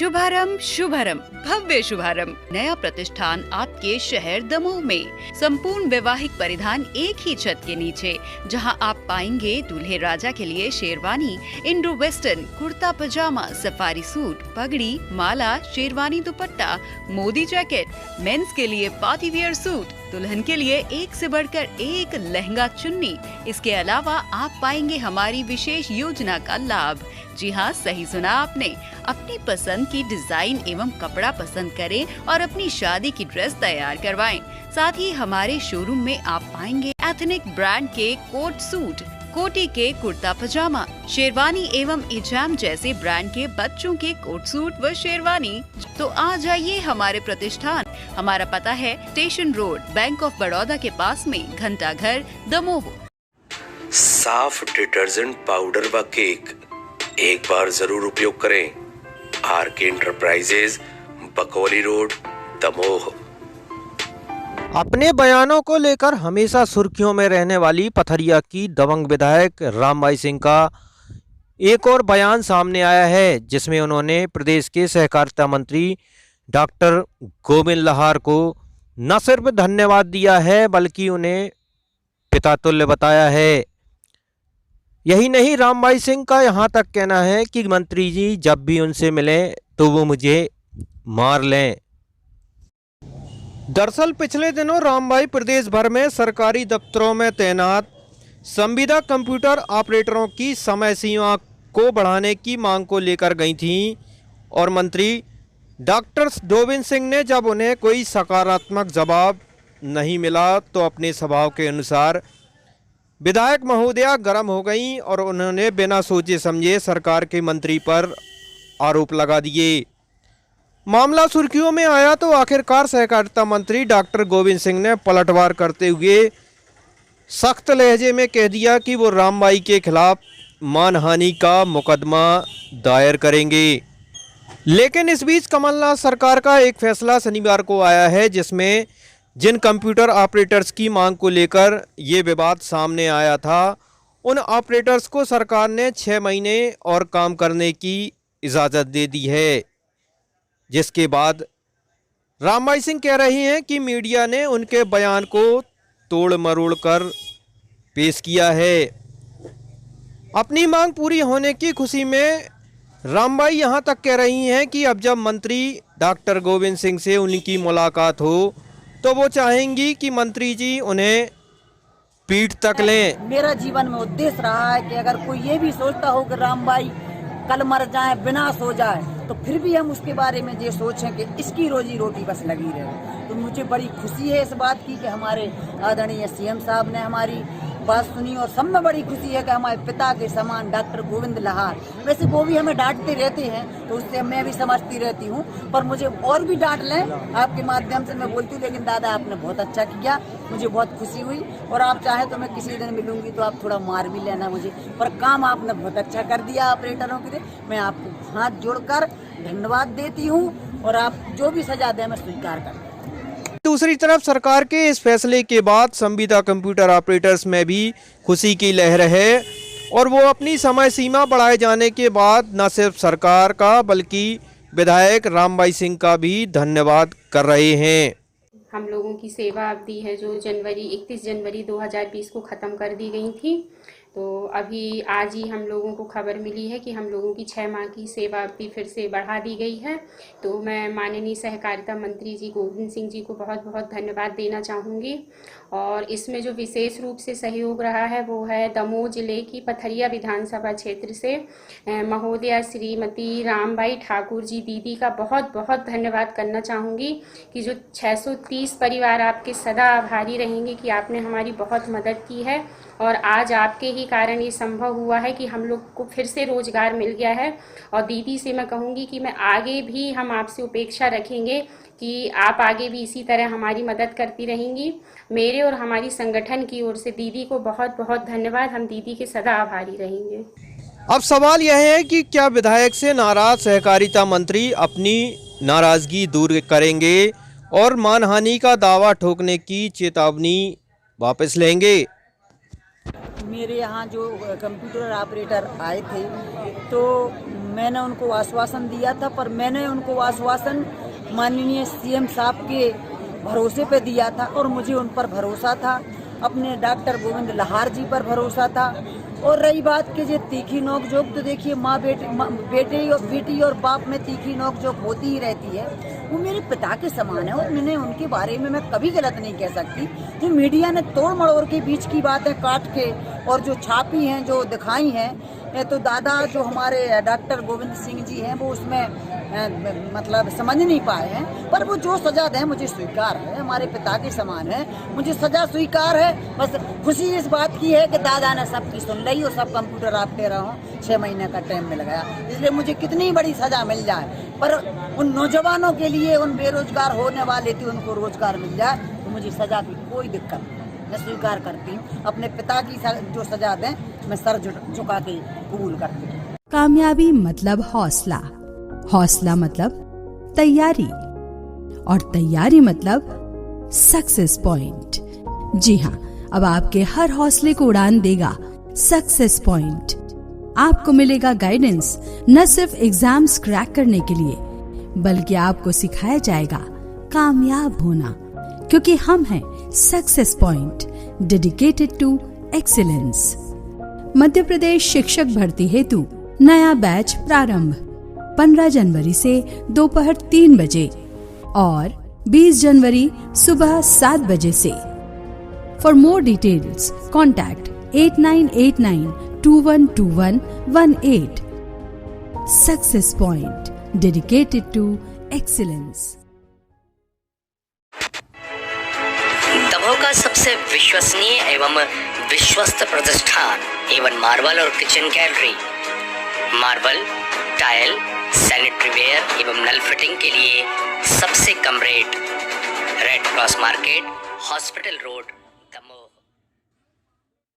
शुभारंभ भव्य शुभारंभ नया प्रतिष्ठान आपके शहर दमोह में। संपूर्ण वैवाहिक परिधान एक ही छत के नीचे, जहां आप पाएंगे दूल्हे राजा के लिए शेरवानी, इंडो वेस्टर्न, कुर्ता पजामा, सफारी सूट, पगड़ी, माला, शेरवानी दुपट्टा, मोदी जैकेट, मेंस के लिए पार्टी वियर सूट, दुल्हन के लिए एक से बढ़कर एक लहंगा चुन्नी। इसके अलावा आप पाएंगे हमारी विशेष योजना का लाभ। जी हाँ, सही सुना आपने। अपनी पसंद की डिजाइन एवं कपड़ा पसंद करें और अपनी शादी की ड्रेस तैयार करवाएं। साथ ही हमारे शोरूम में आप पाएंगे एथनिक ब्रांड के कोट सूट, कोटी के कुर्ता पजामा, शेरवानी एवं इजाम जैसे ब्रांड के बच्चों के कोट सूट व शेरवानी। तो आ जाइए हमारे प्रतिष्ठान। हमारा पता है station road, bank of Baroda के पास में, घंटा घर, दमोह। साफ डिटर्जेंट पाउडर व केक एक बार जरूर उपयोग करें। RK Enterprises, Bakauli Road, Damoh. अपने बयानों को लेकर हमेशा सुर्खियों में रहने वाली पथरिया की दबंग विधायक रामबाई सिंह का एक और बयान सामने आया है, जिसमें उन्होंने प्रदेश के सहकारिता मंत्री डॉक्टर गोविंद लाहार को न सिर्फ धन्यवाद दिया है, बल्कि उन्हें पिता तुल्य बताया है। यही नहीं, रामबाई सिंह का यहाँ तक कहना है कि मंत्री जी जब भी उनसे मिलें तो वो मुझे मार लें। दरअसल पिछले दिनों रामबाई प्रदेश भर में सरकारी दफ्तरों में तैनात संविदा कंप्यूटर ऑपरेटरों की समय सीमा को बढ़ाने की मांग को लेकर गई थीं और मंत्री डॉक्टर गोविंद सिंह ने जब उन्हें कोई सकारात्मक जवाब नहीं मिला तो अपने स्वभाव के अनुसार विधायक महोदया गर्म हो गईं और उन्होंने बिना सोचे समझे सरकार के मंत्री पर आरोप लगा दिए। मामला सुर्खियों में आया तो आखिरकार सहकारिता मंत्री डॉक्टर गोविंद सिंह ने पलटवार करते हुए सख्त लहजे में कह दिया कि वो रामबाई के खिलाफ मानहानि का मुकदमा दायर करेंगे। लेकिन इस बीच कमलनाथ सरकार का एक फैसला शनिवार को आया है, जिसमें जिन कंप्यूटर ऑपरेटर्स की मांग को लेकर ये विवाद सामने आया था, उन ऑपरेटर्स को सरकार ने 6 महीने और काम करने की इजाज़त दे दी है। जिसके बाद रामबाई सिंह कह रही हैं कि मीडिया ने उनके बयान को तोड़ मरोड़ कर पेश किया है। अपनी मांग पूरी होने की खुशी में रामबाई यहाँ तक कह रही हैं कि अब जब मंत्री डॉक्टर गोविंद सिंह से उनकी मुलाकात हो तो वो चाहेंगी कि मंत्री जी उन्हें पीठ तक लें। मेरा जीवन में उद्देश्य रहा है कि अगर कोई ये भी सोचता हो कि रामबाई कल मर जाए, विनाश हो जाए, तो फिर भी हम उसके बारे में ये सोचें कि इसकी रोजी रोटी बस लगी रहे। तो मुझे बड़ी खुशी है इस बात की कि हमारे आदरणीय सीएम साहब ने हमारी बात सुनी और सब में बड़ी खुशी है कि हमारे पिता के समान डॉक्टर गोविंद लाहार, वैसे वो भी हमें डांटते रहते हैं तो उससे मैं भी समझती रहती हूँ, पर मुझे और भी डांट लें आपके माध्यम से मैं बोलती हूँ, लेकिन दादा आपने बहुत अच्छा किया, मुझे बहुत खुशी हुई। और आप चाहे तो मैं किसी दिन मिलूंगी तो आप थोड़ा मार भी लेना मुझे, पर काम आपने बहुत अच्छा कर दिया ऑपरेटरों के लिए। मैं आपको हाथ जोड़कर धन्यवाद देती हूँ और आप जो भी सजा दें मैं स्वीकार करती हूँ। दूसरी तरफ सरकार के इस फैसले के बाद संविदा कंप्यूटर ऑपरेटर्स में भी खुशी की लहर है और वो अपनी समय सीमा बढ़ाए जाने के बाद न सिर्फ सरकार का बल्कि विधायक रामबाई सिंह का भी धन्यवाद कर रहे हैं। हम लोगों की सेवा अवधि है जो 31 जनवरी 2020 को ख़त्म कर दी गई थी, तो अभी आज ही हम लोगों को खबर मिली है कि हम लोगों की 6 माह की सेवा अवधि फिर से बढ़ा दी गई है। तो मैं माननीय सहकारिता मंत्री जी गोविंद सिंह जी को बहुत बहुत धन्यवाद देना चाहूँगी। और इसमें जो विशेष रूप से सहयोग रहा है वो है दमोह जिले की पथरिया विधानसभा क्षेत्र से महोदया श्रीमती रामबाई ठाकुर जी दीदी का बहुत बहुत धन्यवाद करना चाहूँगी कि जो 630 परिवार आपके सदा आभारी रहेंगे कि आपने हमारी बहुत मदद की है और आज आपके ही कारण ये संभव हुआ है कि हम लोग को फिर से रोजगार मिल गया है। और दीदी से मैं कहूँगी कि मैं आगे भी हम आपसे अपेक्षा रखेंगे कि आप आगे भी इसी तरह हमारी मदद करती रहेंगी। मेरे और हमारी संगठन की ओर से दीदी को बहुत बहुत धन्यवाद, हम दीदी के सदा आभारी रहेंगे। अब सवाल यह है कि क्या विधायक से नाराज सहकारिता मंत्री अपनी नाराजगी दूर करेंगे और मानहानि का दावा ठोकने की चेतावनी वापस लेंगे। मेरे यहाँ जो कंप्यूटर ऑपरेटर आए थे तो मैंने उनको आश्वासन दिया था, पर मैंने उनको आश्वासन माननीय सीएम साहब के भरोसे पे दिया था और मुझे उन पर भरोसा था, अपने डॉक्टर गोविंद लाहार जी पर भरोसा था। और रही बात कि ये तीखी नोक-झोंक, तो देखिए बेटी और बाप में तीखी नोक-झोंक होती ही रहती है। वो मेरे पिता के समान है और मैंने उनके बारे में मैं कभी गलत नहीं कह सकती। जो मीडिया ने तोड़ मड़ोड़ के बीच की बातें काट के और जो छापी हैं, जो दिखाई हैं, तो दादा जो हमारे डॉक्टर गोविंद सिंह जी हैं वो उसमें मतलब समझ नहीं पाए हैं। पर वो जो सजा दें मुझे स्वीकार है, हमारे पिता के समान है, मुझे सजा स्वीकार है। बस खुशी इस बात की है कि दादा ने सबकी सुन ली और सब कंप्यूटर आप दे रहा हूँ, 6 महीने का टाइम मिल गया, इसलिए मुझे कितनी बड़ी सजा मिल जाए पर उन नौजवानों के लिए, उन बेरोजगार होने वाले थे, उनको रोजगार मिल जाए तो मुझे सजा की कोई दिक्कत नहीं, मैं स्वीकार करती हूँ। अपने पिता की जो सजा दें मैं सर झुका के कबूल करती हूँ। कामयाबी मतलब हौसला, हौसला मतलब तैयारी और तैयारी मतलब सक्सेस पॉइंट। जी हाँ, अब आपके हर हौसले को उड़ान देगा सक्सेस पॉइंट। आपको मिलेगा गाइडेंस न सिर्फ एग्जाम्स क्रैक करने के लिए, बल्कि आपको सिखाया जाएगा कामयाब होना, क्योंकि हम हैं success point, dedicated to excellence. Madhya Pradesh शिक्षक भर्ती हेतु नया बैच प्रारंभ 15 जनवरी से दोपहर 3 बजे और 20 जनवरी सुबह 7 बजे से। For more details contact 8989212118। Success point, dedicated to excellence. Damoh का सबसे विश्वसनीय एवं विश्वस्त प्रतिष्ठान एवं मार्बल और kitchen gallery, marble, tile, sanitary ware एवं नल फिटिंग के लिए सबसे कम rate, red cross market, hospital road,